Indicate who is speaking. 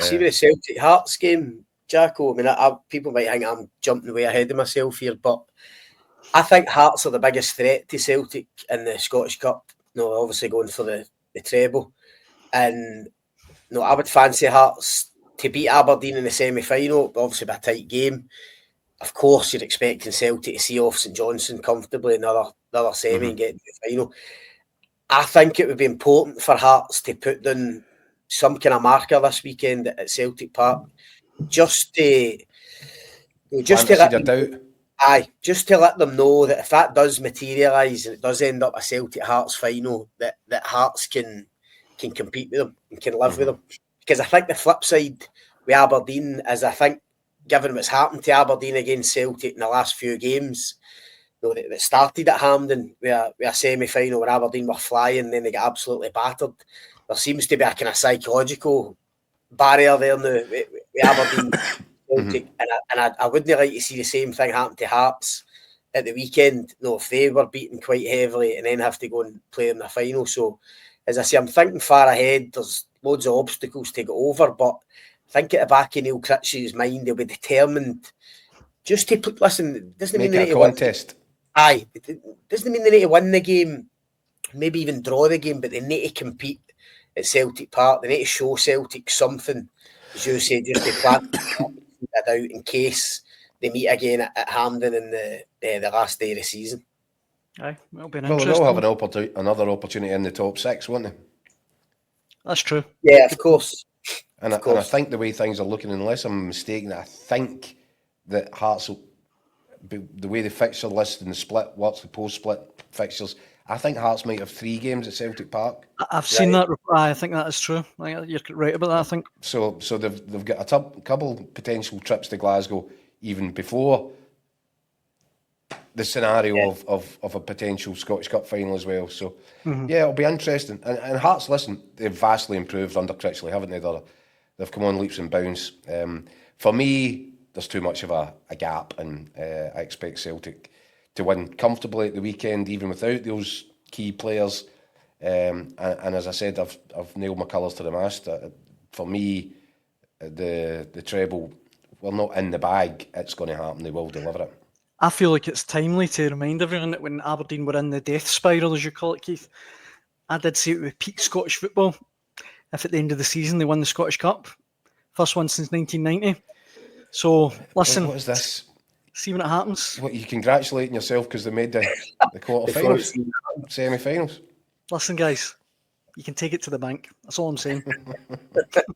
Speaker 1: see with the Celtic Hearts game, Jacko, I mean, people might think I'm jumping way ahead of myself here, but I think Hearts are the biggest threat to Celtic in the Scottish Cup. No, obviously going for the treble. And no, I would fancy Hearts to beat Aberdeen in the semi-final, obviously by a tight game. Of course, you're expecting Celtic to see off St Johnstone comfortably in another semi and get to the final. I think it would be important for Hearts to put down some kind of marker this weekend at Celtic Park, just to let them know that if that does materialise and it does end up a Celtic Hearts final, that Hearts can compete with them and can live with them. Because I think the flip side with Aberdeen is, I think, given what's happened to Aberdeen against Celtic in the last few games, that started at Hampden with a semi-final where Aberdeen were flying, then they got absolutely battered. There seems to be a kind of psychological barrier there now with Aberdeen Celtic, and I wouldn't like to see the same thing happen to Hearts at the weekend. If they were beaten quite heavily and then have to go and play in the final. So, as I say, I'm thinking far ahead. There's loads of obstacles to go over, but I think at the back of Neil Critchley's mind, he'll be determined just to put. Listen, it doesn't mean they need a contest. Aye, it doesn't mean they need to win the game, maybe even draw the game, but they need to compete at Celtic Park. They need to show Celtic something, as you say, just to plant that out in case they meet again at Hampden in the last day of the season.
Speaker 2: Aye, it'll be interesting.
Speaker 3: They'll have another opportunity in the top six, won't they?
Speaker 2: That's true.
Speaker 1: Yeah, of course.
Speaker 3: And I think the way things are looking, unless I'm mistaken, I think that Hearts will, the way the fixture list and the split, what's the post-split fixtures, I think Hearts might have 3 games at Celtic Park.
Speaker 2: I've seen that. I think that is true. You're right about that, I think.
Speaker 3: So they've got a couple potential trips to Glasgow even before the scenario of a potential Scottish Cup final as well. So, it'll be interesting. And Hearts, listen, they've vastly improved under Critchley, haven't they? They've come on leaps and bounds. For me, there's too much of a gap, and I expect Celtic to win comfortably at the weekend, even without those key players. And as I said, I've nailed my colours to the mast. For me, the treble, well, not in the bag. It's going to happen. They will deliver it.
Speaker 2: I feel like it's timely to remind everyone that when Aberdeen were in the death spiral, as you call it, Keith, I did say it would peak Scottish football if at the end of the season they won the Scottish Cup. First one since 1990. So, listen.
Speaker 3: What is this?
Speaker 2: See when it happens.
Speaker 3: What, you congratulating yourself because they made the quarter-finals, semi-finals?
Speaker 2: Listen, guys, you can take it to the bank. That's all I'm saying.